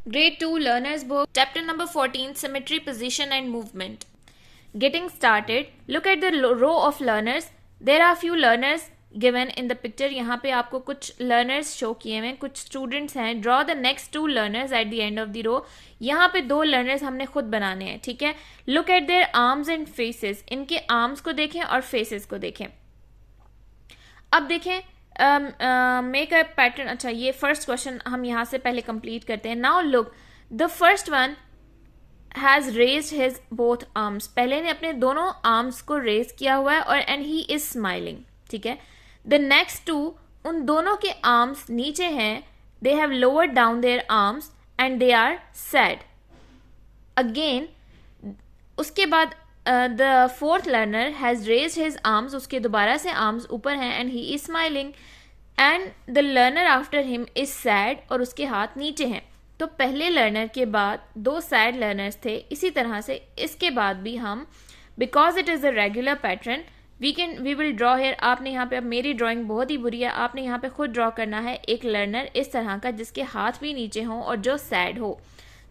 Grade 2 Learner's Book, Chapter number 14, Symmetry, Position and Movement. Getting started, look at the row of learners. There are few learners given in the picture. यहाँ पे आपको कुछ learners show किए हुए हैं, कुछ students हैं. Draw the next two learners at the end of the row. यहाँ पे दो learners हमने खुद बनाने हैं, ठीक है. Look at their arms and faces. इनके arms को देखें और faces को देखें. अब देखें मेक अ पैटर्न. अच्छा, ये फर्स्ट क्वेश्चन हम यहाँ से पहले कंप्लीट करते हैं. Now look, the first one has raised his both arms. पहले ने अपने दोनों आर्म्स को रेज किया हुआ है और एंड ही इज स्माइलिंग, ठीक है. द नेक्स्ट टू, उन दोनों के आर्म्स नीचे हैं. They have lowered down their arms and they are sad. Again उसके बाद the fourth learner has raised his arms. उसके दोबारा से आर्म्स ऊपर हैं and he is smiling. And the learner after him is sad, और उसके हाथ नीचे हैं. तो पहले लर्नर के बाद दो सैड लर्नर्स थे. इसी तरह से इसके बाद भी हम, because it is a regular pattern, we will draw here. आपने यहाँ पे, अब मेरी ड्राइंग बहुत ही बुरी है, आपने यहाँ पे खुद ड्रॉ करना है एक लर्नर इस तरह का जिसके हाथ भी नीचे हों और जो सैड हो.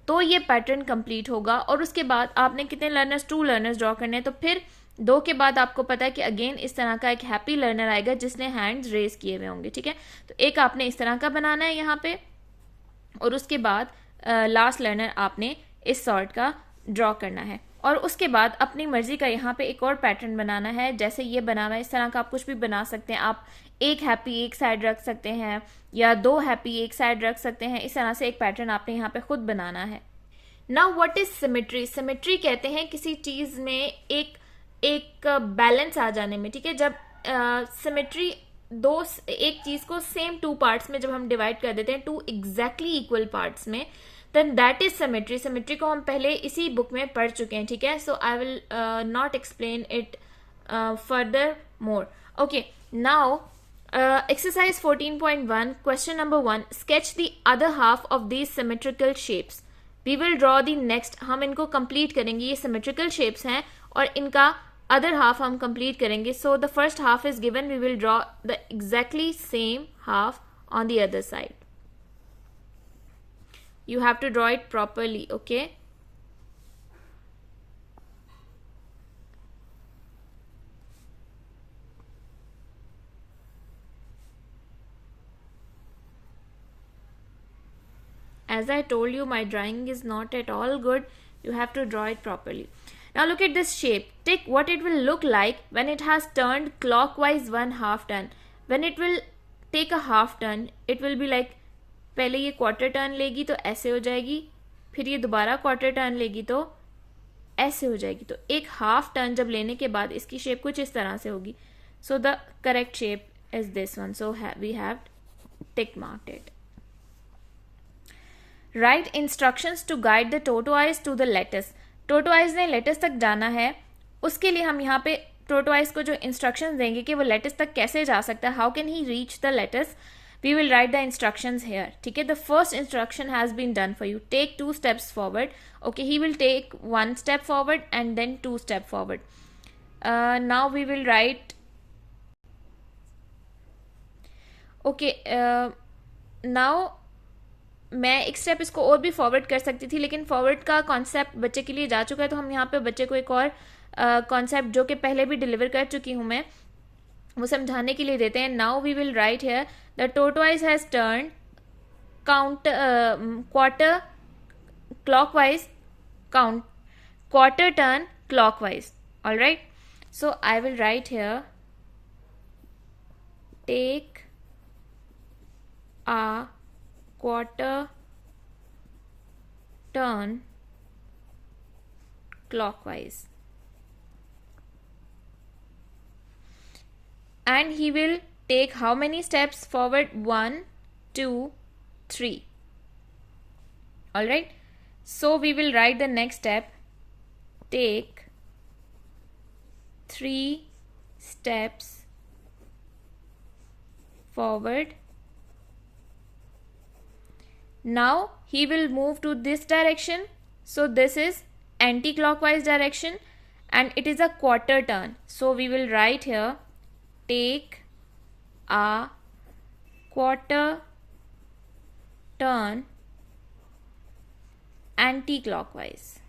तो ये पैटर्न कंप्लीट होगा. और उसके बाद आपने कितने लर्नर्स, टू लर्नर्स ड्रॉ करने हैं. तो फिर दो के बाद आपको पता है कि अगेन इस तरह का एक हैप्पी लर्नर आएगा जिसने हैंड्स रेज किए हुए होंगे, ठीक है. तो एक आपने इस तरह का बनाना है यहाँ पे, और उसके बाद लास्ट लर्नर आपने इस सॉर्ट का ड्रॉ करना है. और उसके बाद अपनी मर्जी का यहाँ पे एक और पैटर्न बनाना है. जैसे ये बना हुआ है, इस तरह का आप कुछ भी बना सकते हैं. आप एक हैप्पी एक साइड रख सकते हैं या दो हैप्पी एक साइड रख सकते हैं. इस तरह से एक पैटर्न आपने यहाँ पे खुद बनाना है. Now what is symmetry? Symmetry कहते हैं किसी चीज में एक बैलेंस आ जाने में, ठीक है. जब सिमेट्री एक चीज को सेम टू पार्ट्स में जब हम डिवाइड कर देते हैं, टू एग्जैक्टली इक्वल पार्ट्स में, then that is symmetry. Symmetry को हम पहले इसी बुक में पढ़ चुके हैं, ठीक है. So I will not explain it further more. Okay, now exercise 14.1, question number 1, sketch the other half of these symmetrical shapes. We will draw the next. हम इनको कंप्लीट करेंगे. ये symmetrical shapes हैं और इनका other half हम complete करेंगे. So the first half is given. We will draw the exactly same half on the other side. You have to draw it properly, okay? As I told you, my drawing is not at all good. You have to draw it properly. Now look at this shape. Tick what it will look like when it has turned clockwise one half turn. When it will take a half turn, it will be like, पहले ये quarter turn लेगी तो ऐसे हो जाएगी, फिर ये दोबारा क्वार्टर टर्न लेगी तो ऐसे हो जाएगी. तो एक हाफ टर्न जब लेने के बाद इसकी शेप कुछ इस तरह से होगी. So the correct shape is this one. So we have tick marked it. Write instructions to guide the tortoise to the lettuce. Tortoise ने लेटस तक जाना है. उसके लिए हम यहाँ पे टोटोआइज को जो इंस्ट्रक्शंस देंगे कि वो लेटस तक कैसे जा सकता है, how can he reach the lettuce, we will write the instructions here, ठीक है. The first instruction has been done for you. Take 2 steps forward. Okay, he will take 1 step forward and then 2 step forward. Now we will write. Okay, now मैं एक step इसको और भी forward कर सकती थी, लेकिन फॉरवर्ड का कॉन्सेप्ट बच्चे के लिए जा चुका है. तो हम यहाँ पे बच्चे को एक और कॉन्सेप्ट जो कि पहले भी डिलीवर कर चुकी हूँ मैं, वो समझाने के लिए देते हैं. Now we will write here the tortoise has turn quarter clockwise, quarter turn clockwise. Alright, so I will write here take a quarter turn clockwise. And he will take how many steps forward? 1, 2, 3. Alright, so we will write the next step. Take 3 steps forward. Now he will move to this direction. So this is anti-clockwise direction and it is a quarter turn. So we will write here take a quarter turn anti-clockwise.